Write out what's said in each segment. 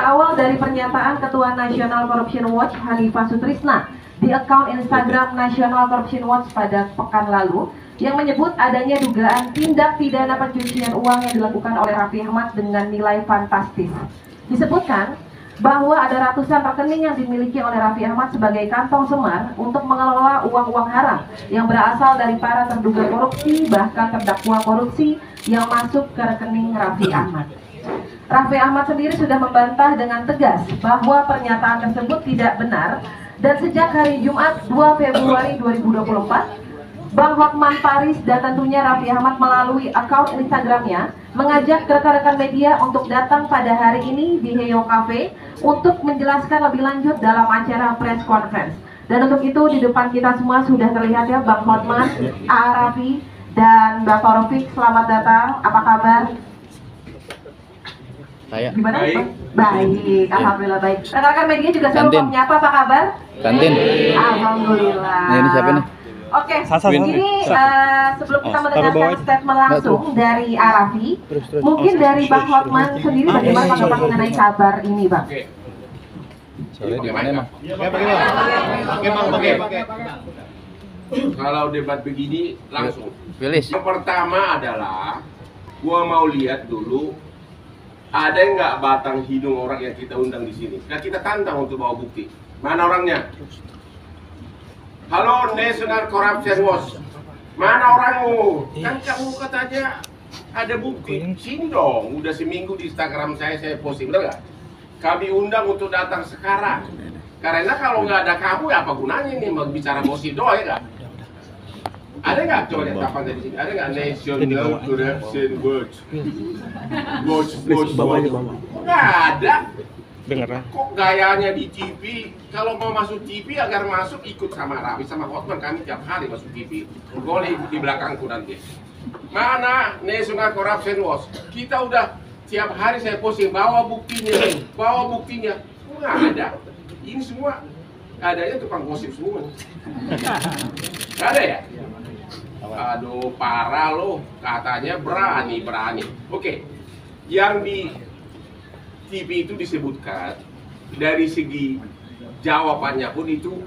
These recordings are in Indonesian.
berawal dari pernyataan Ketua National Corruption Watch Hanifah Sutrisna di akun Instagram National Corruption Watch pada pekan lalu yang menyebut adanya dugaan tindak pidana pencucian uang yang dilakukan oleh Raffi Ahmad dengan nilai fantastis. Disebutkan bahwa ada ratusan rekening yang dimiliki oleh Raffi Ahmad sebagai kantong semar untuk mengelola uang-uang haram yang berasal dari para terduga korupsi bahkan terdakwa korupsi yang masuk ke rekening Raffi Ahmad. Raffi Ahmad sendiri sudah membantah dengan tegas bahwa pernyataan tersebut tidak benar dan sejak hari Jumat 2 Februari 2024 Bang Hotman Paris dan tentunya Raffi Ahmad melalui akun Instagramnya mengajak rekan-rekan media untuk datang pada hari ini di Heyo Cafe untuk menjelaskan lebih lanjut dalam acara press conference. Dan untuk itu di depan kita semua sudah terlihat ya Bang Hotman, Raffi dan Bapak Rofik, selamat datang. Apa kabar? Gimana? Baik, alhamdulillah baik. Rekan-rekan media juga selalu menyapa, apa kabar? Kantin. Alhamdulillah. Nah, ini siapa nih? Oke, ini sebelum kita mendengarkan statement langsung dari Raffi, mungkin dari Bang Hotman sendiri bagaimana tanggapan mengenai kabar ini, Bang? Soalnya di mana emang? Kalau debat begini langsung. Willis. Yang pertama adalah gua mau lihat dulu ada nggak batang hidung orang yang kita undang di sini. Nah, kita tantang untuk bawa bukti. Mana orangnya? Halo National Corruption Watch, mana orangmu? Kan kamu katanya ada bukti. Sini dong, udah seminggu di Instagram saya posting, bener gak? Kami undang untuk datang sekarang. Karena kalau nggak ada kamu, ya apa gunanya nih mau bicara gosip doang ya nggak? Ada nggak? Coba lihat apa dari sini. Ada nggak National Corruption Watch? Watch. Nggak ada. Dengar. Kok gayanya di TV, kalau mau masuk TV agar masuk ikut sama Raffi sama Hotman, kami tiap hari masuk TV. Boleh ikut di belakangku nanti. Mana National Corruption Watch? Kita udah tiap hari saya posting, bawa buktinya. Nggak ada. Ini semua adanya tukang gosip semua. Nggak ada ya? Aduh, parah loh. Katanya berani. Oke, yang di TV itu disebutkan dari segi jawabannya pun itu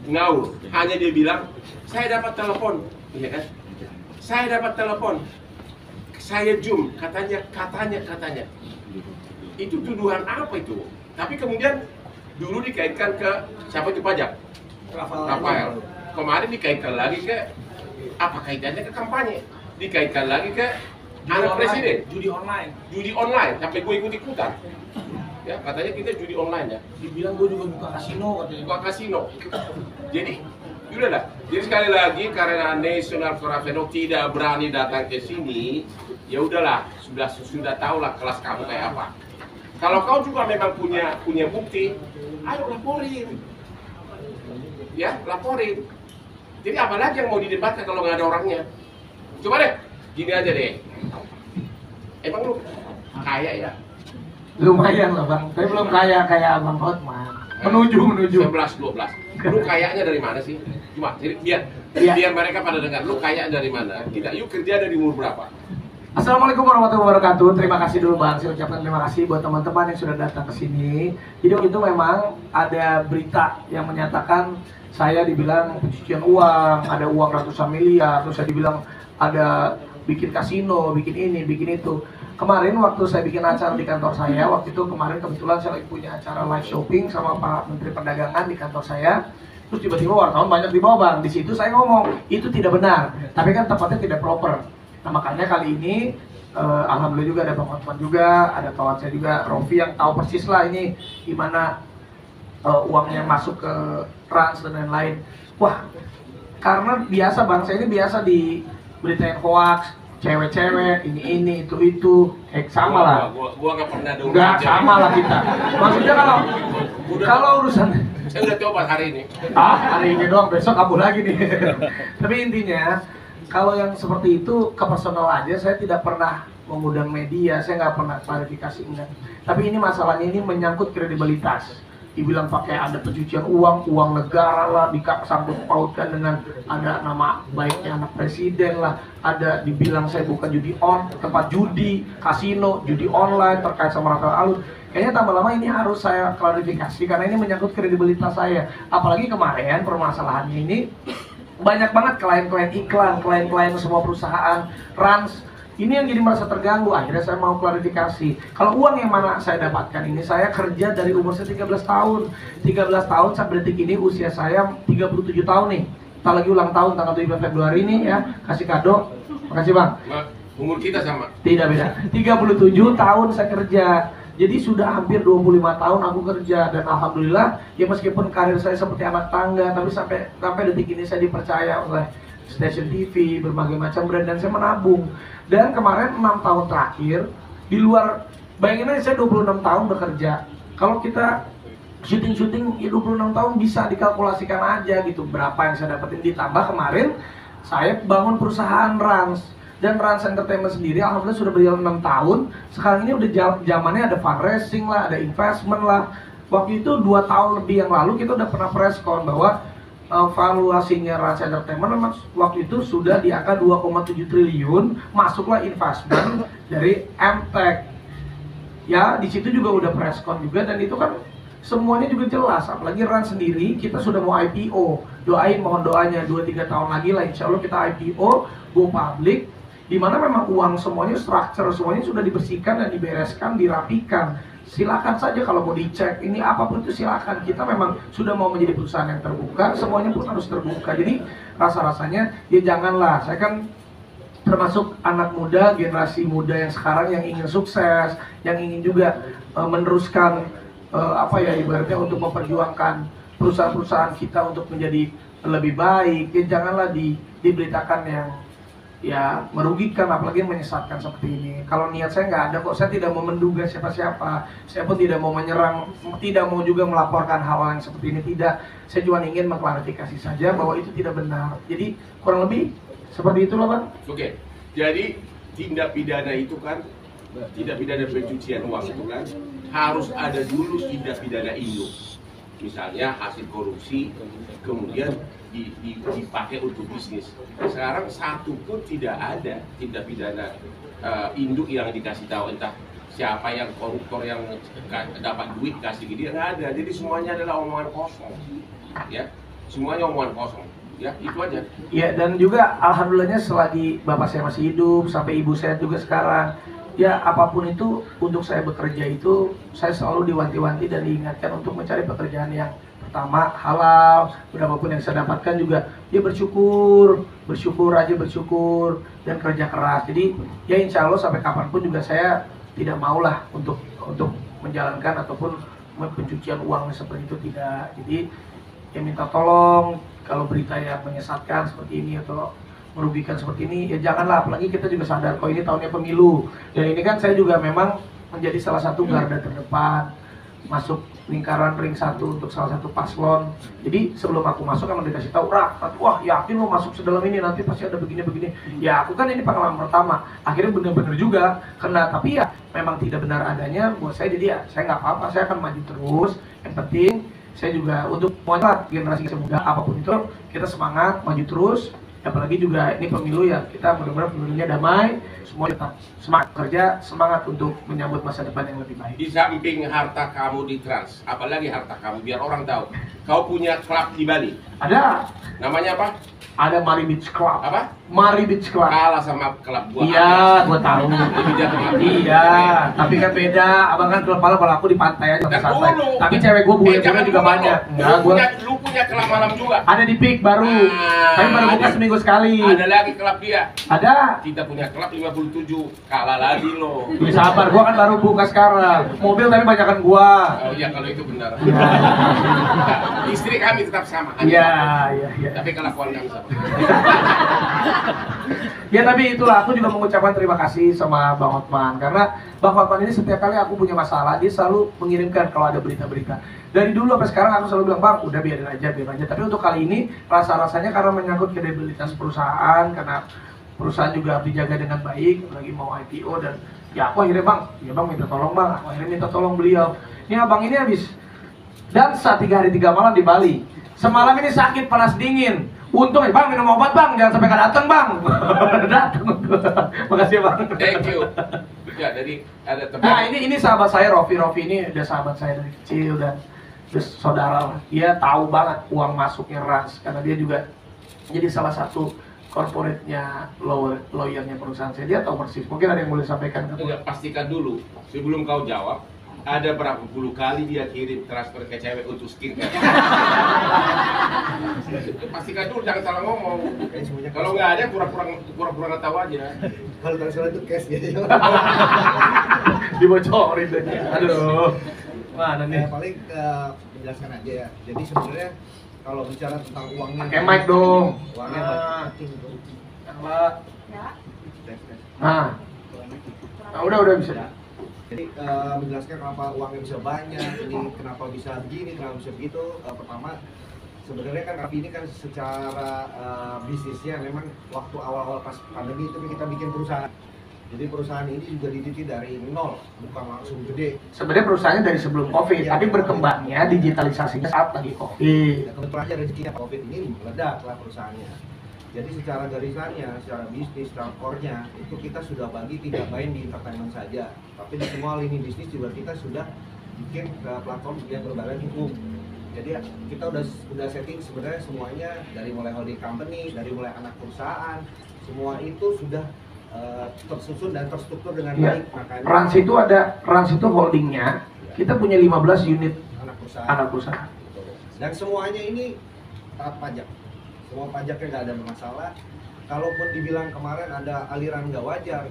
ngawur. Hanya dia bilang, saya dapat telepon, ya kan? Saya dapat telepon, saya zoom, katanya. Itu tuduhan apa itu? Tapi kemudian dulu dikaitkan ke siapa itu pajak? Rafael. Kemarin dikaitkan lagi ke apa kaitannya ke kampanye? Dikaitkan lagi ke anak presiden, judi online, sampai gue ikut-ikutan. Ya, katanya kita judi online ya. Dibilang gue juga buka kasino. Jadi, udahlah. Jadi sekali lagi karena National Corruption tidak berani datang ke sini, ya udahlah, sudah tahu lah kelas kamu kayak apa. Kalau kau juga memang punya bukti, ayo laporin. Ya, laporin. Jadi apalagi yang mau didebatkan kalau nggak ada orangnya? Coba deh, gini aja deh. Emang lu kaya ya? Lumayan lah Bang, tapi belum kaya kayak Bang Hotman. Menuju 11-12. Lu kayaknya dari mana sih? Cuma jadi biar mereka pada dengar, lu kaya dari mana? Yuk kerja dari umur berapa? Assalamualaikum warahmatullahi wabarakatuh. Terima kasih dulu Bang, saya ucapkan terima kasih buat teman-teman yang sudah datang ke sini. Jadi itu memang ada berita yang menyatakan saya dibilang pencucian uang, ada uang ratusan miliar, terus saya dibilang ada bikin kasino, bikin ini, bikin itu. Kemarin waktu saya bikin acara di kantor saya, waktu itu kemarin kebetulan saya lagi punya acara live shopping sama Pak Menteri Perdagangan di kantor saya. Terus tiba-tiba wartawan banyak di bawah Bang. Di situ saya ngomong, itu tidak benar. Tapi kan tempatnya tidak proper. Nah makanya kali ini, alhamdulillah juga ada Bang Hotman juga, ada kawan saya juga, Roffi yang tahu persis lah ini gimana uangnya masuk ke trans dan lain-lain. Wah, karena biasa bangsa ini biasa di beritain hoax, cewek-cewek, ini, itu, sama lah. Gua nggak pernah dengar. Nggak, sama lah kita. Maksudnya kalau urusan. Saya udah coba hari ini. Hari ini doang, besok kabur lagi nih. Tapi intinya, kalau yang seperti itu ke personal aja, saya tidak pernah mengundang media, saya nggak pernah klarifikasi enggak. Tapi ini masalahnya ini menyangkut kredibilitas. Dibilang pakai ada pencucian uang negara lah, disangkut pautkan dengan ada nama baiknya anak presiden lah, ada dibilang saya bukan tempat judi, kasino, judi online terkait sama Rafael Alun. kayaknya tambah lama ini harus saya klarifikasi karena ini menyangkut kredibilitas saya. Apalagi kemarin permasalahannya ini banyak banget klien-klien iklan, klien-klien semua perusahaan, Rans. Ini yang jadi merasa terganggu. Akhirnya saya mau klarifikasi. Kalau uang yang mana saya dapatkan ini, saya kerja dari umur saya 13 tahun. 13 tahun sampai detik ini usia saya 37 tahun nih. Kita lagi ulang tahun tanggal 7 Februari ini ya. Kasih kado. Makasih Bang. Umur kita sama. Tidak beda. 37 tahun saya kerja. Jadi sudah hampir 25 tahun aku kerja dan alhamdulillah ya meskipun karir saya seperti anak tangga tapi sampai detik ini saya dipercaya oleh stasiun TV, berbagai macam brand dan saya menabung. Dan kemarin 6 tahun terakhir di luar, bayangin aja saya 26 tahun bekerja. Kalau kita syuting ya 26 tahun bisa dikalkulasikan aja gitu berapa yang saya dapetin, ditambah kemarin saya bangun perusahaan Rans. Dan Rans Entertainment sendiri alhamdulillah sudah berjalan 6 tahun. Sekarang ini udah zamannya ada fundraising lah, ada investment lah. Waktu itu 2 tahun lebih yang lalu kita udah pernah press con bahwa valuasinya Rans Entertainment waktu itu sudah di angka 2,7 triliun, masuklah investment dari MTech. Ya, di situ juga udah press con juga dan itu kan semuanya juga jelas. Apalagi Rans sendiri kita sudah mau IPO. Doain, mohon doanya 2-3 tahun lagi lah insya Allah kita IPO, go public, di mana memang uang semuanya, structure semuanya sudah dibersihkan dan dibereskan, dirapikan. Silakan saja kalau mau dicek ini apapun itu silakan. Kita memang sudah mau menjadi perusahaan yang terbuka, semuanya pun harus terbuka. Jadi rasa-rasanya ya janganlah, saya kan termasuk anak muda, generasi muda yang sekarang yang ingin sukses, yang ingin juga meneruskan ibaratnya untuk memperjuangkan perusahaan-perusahaan kita untuk menjadi lebih baik. Ya janganlah diberitakan yang ya merugikan, apalagi menyesatkan seperti ini. Kalau niat saya nggak ada kok, saya tidak mau menduga siapa-siapa, saya pun tidak mau menyerang, tidak mau juga melaporkan hal-hal yang seperti ini, tidak. Saya cuma ingin mengklarifikasi saja bahwa itu tidak benar. Jadi kurang lebih seperti itulah Bang. Oke, jadi tindak pidana itu kan, tindak pidana pencucian uang itu kan harus ada dulu tindak pidana induk. Misalnya hasil korupsi, kemudian dipakai untuk bisnis. Sekarang satu pun tidak ada tindak pidana induk yang dikasih tahu entah siapa yang koruptor yang dapat duit kasih gini, nggak ada. Jadi semuanya adalah omongan kosong, ya. Semuanya omongan kosong, ya itu aja. Ya dan juga alhamdulillahnya selagi bapak saya masih hidup sampai ibu saya juga sekarang, ya apapun itu untuk saya bekerja itu saya selalu diwanti-wanti dan diingatkan untuk mencari pekerjaan yang pertama halal, berapapun yang saya dapatkan juga dia bersyukur dan kerja keras. Jadi ya insya Allah sampai kapanpun juga saya tidak maulah untuk menjalankan ataupun pencucian uang seperti itu, tidak. Jadi ya minta tolong kalau berita yang menyesatkan seperti ini atau merugikan seperti ini ya janganlah. Apalagi kita juga sadar kok ini tahunnya pemilu dan ini kan saya juga memang menjadi salah satu garda terdepan masuk lingkaran ring 1 untuk salah satu paslon. Jadi sebelum aku masuk emang dikasih tahu, wah yakin lo masuk sedalam ini nanti pasti ada begini-begini. Ya aku kan ini pengalaman pertama, akhirnya benar-benar juga kena, tapi ya memang tidak benar adanya buat saya. Jadi ya saya nggak apa-apa, saya akan maju terus. Yang penting saya juga untuk generasi muda apapun itu kita semangat maju terus. Apalagi juga ini pemilu ya, kita benar-benar pemilunya damai, semua tetap semangat kerja, semangat untuk menyambut masa depan yang lebih baik. Di samping harta kamu di Trans, apalagi harta kamu biar orang tahu, kau punya klub di Bali. Ada. Namanya apa? Ada Mari Beach Club. Apa? Mari Beach Club. Kalah sama klub gua. Iya, gua tahu. Lebih jago. Iya, tapi kan beda. Abang kan klub malam, kalau aku di pantai aja santai. Dulu. Tapi cewek gua bule-bule juga banyak. Enggak, Lu punya klub malam juga. ada di Peak baru. Tapi baru buka seminggu sekali. Ada lagi klub dia. Ada. Kita punya klub 57. Kalah lagi lo. Bisa sabar, gua kan baru buka sekarang. Mobil tapi banyakan gua. Oh iya kalau itu benar. Iya. Istri kami tetap sama. Iya. Tapi kelakuan kami sama. Ya tapi itulah, aku juga mengucapkan terima kasih sama Bang Hotman. Karena Bang Hotman ini setiap kali aku punya masalah, dia selalu mengirimkan kalau ada berita-berita. Dari dulu sampai sekarang aku selalu bilang, Bang udah biarin aja. Tapi untuk kali ini rasa-rasanya karena menyangkut kredibilitas perusahaan, karena perusahaan juga harus dijaga dengan baik, lagi mau IPO. Dan ya aku akhirnya Bang, ya Bang minta tolong Bang, aku akhirnya minta tolong beliau. Ini abang ini habis dansa 3 hari 3 malam di Bali. Semalam ini sakit panas dingin. Untung ya bang, minum obat bang, jangan sampai nggak datang bang. Datang. Makasih bang. Thank you. Ya, jadi ada teman. Nah ini sahabat saya Rofi ini udah sahabat saya dari kecil dan terus saudara lah. Dia tahu banget uang masuknya Rans karena dia juga jadi salah satu corporate-nya lawyernya perusahaan saya. Dia tahu persis. Mungkin ada yang boleh sampaikan ke Enggak, pastikan dulu sebelum kau jawab. Ada berapa puluh kali dia kirim transfer ke cewek untuk skincare. Pastikan dulu, jangan salah ngomong. Kalau nggak ada, pura-pura nggak tahu aja. Kalau transfer itu cash gitu. dibocorin deh. Aduh. Mana nih? Paling menjelaskan aja ya. Jadi sebenarnya kalau bicara tentang uangnya. Pakai mic dong. Uangnya Mbak. Nah, udah bisa. Jadi menjelaskan kenapa uangnya bisa banyak, ini kenapa bisa begini, kenapa bisa begitu. Pertama, sebenarnya kan Raffi ini kan secara bisnisnya memang waktu awal-awal pas pandemi itu kita bikin perusahaan. Jadi perusahaan ini juga didirikan dari nol, bukan langsung gede. Sebenarnya perusahaannya dari sebelum COVID, Ya, tapi berkembangnya digitalisasinya saat lagi COVID. Dan kebetulan aja rezekinya COVID ini meledak lah perusahaannya. Jadi secara garisannya, secara bisnis, secara core-nya itu kita sudah bagi tidak main di entertainment saja, tapi di semua lini bisnis juga kita sudah bikin platform yang berbadan hukum. Jadi kita udah setting sebenarnya semuanya dari mulai holding company, dari mulai anak perusahaan, semua itu sudah tersusun dan terstruktur dengan baik. Makanya Rans itu holdingnya. Kita punya 15 unit anak perusahaan. Dan semuanya ini taat pajak. Semua pajaknya nggak ada masalah. Kalaupun dibilang kemarin ada aliran nggak wajar,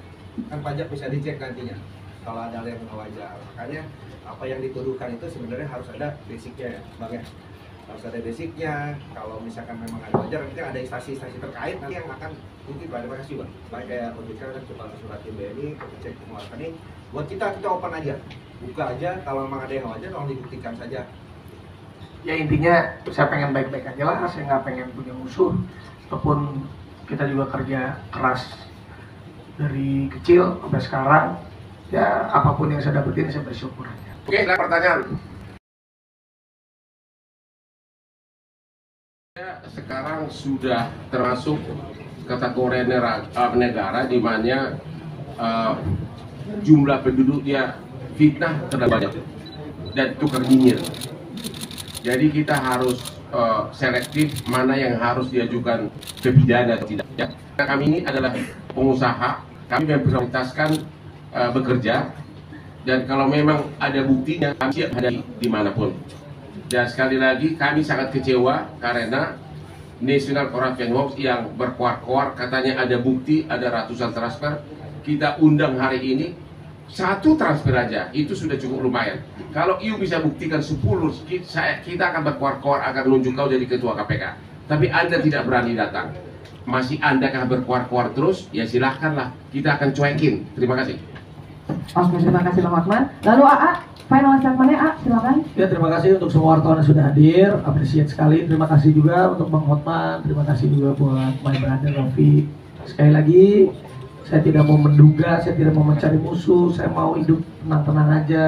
kan pajak bisa dicek nantinya kalau ada aliran nggak wajar. Makanya apa yang dituduhkan itu sebenarnya harus ada basicnya ya, bang ya. Harus ada basicnya. Kalau misalkan memang ada wajar, nanti ada instansi-instansi terkait nanti yang akan mungkin terima kasih bang. Baik kayak OJK kan coba surat BNI, cek semua ini. Buat kita open aja, buka aja. Kalau memang ada yang nggak wajar, tolong dibuktikan saja. Ya intinya saya pengen baik-baik aja lah, saya nggak pengen punya musuh. Ataupun kita juga kerja keras dari kecil sampai sekarang. Ya apapun yang saya dapetin saya bersyukur aja. Oke, nah pertanyaan. Sekarang sudah termasuk kategori negara di mana jumlah penduduknya fitnah terlalu banyak dan tukar nyinyir. Jadi kita harus selektif mana yang harus diajukan ke pidana atau tidak. Ya. Kami ini adalah pengusaha, kami memprioritaskan bekerja, dan kalau memang ada buktinya kami siap hadapi dimanapun. Dan sekali lagi kami sangat kecewa karena National Corruption Watch yang berkuar-kuar katanya ada bukti, ada ratusan transfer. Kita undang hari ini, satu transfer aja itu sudah cukup lumayan. Kalau IU bisa buktikan 10, kita akan berkuar-kuar akan menunjuk kau jadi ketua KPK. Tapi Anda tidak berani datang. Masih Anda kah berkuar-kuar terus? Ya silahkanlah, kita akan cuekin. Terima kasih. Oke, terima kasih Bang Hotman. Lalu AA, final statement-nya A, silakan. Ya terima kasih untuk semua wartawan yang sudah hadir, apresiat sekali. Terima kasih juga untuk Bang Hotman, terima kasih juga buat my brother Rofi. Sekali lagi, saya tidak mau menduga, saya tidak mau mencari musuh, saya mau hidup tenang-tenang aja.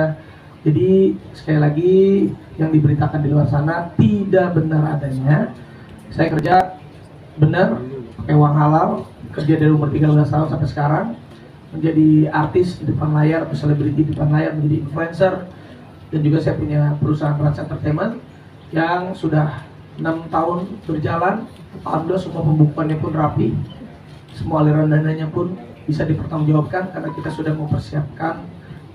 Jadi sekali lagi yang diberitakan di luar sana tidak benar adanya. Saya kerja benar, pakai uang halal, kerja dari umur 13 tahun sampai sekarang, menjadi artis di depan layar, atau selebriti di depan layar, menjadi influencer, dan juga saya punya perusahaan Rans Entertainment yang sudah 6 tahun berjalan. Alhamdulillah semua pembukuannya pun rapi, semua aliran dananya pun bisa dipertanggungjawabkan karena kita sudah mempersiapkan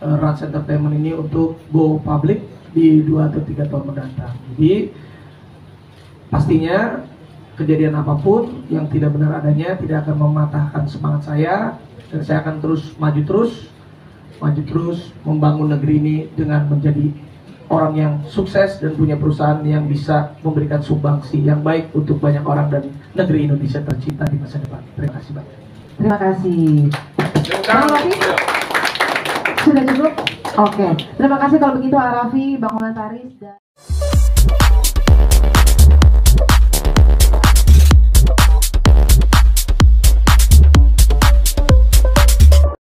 Rans Entertainment ini untuk go public di 2 atau 3 tahun mendatang. Jadi pastinya kejadian apapun yang tidak benar adanya tidak akan mematahkan semangat saya, dan saya akan terus maju terus membangun negeri ini dengan menjadi orang yang sukses dan punya perusahaan yang bisa memberikan sumbangsi yang baik untuk banyak orang dan negeri Indonesia tercinta di masa depan. Terima kasih banyak. Terima kasih. Bang Raffi, sudah cukup? Oke. Terima kasih kalau begitu Arafi, Bang Komentaris dan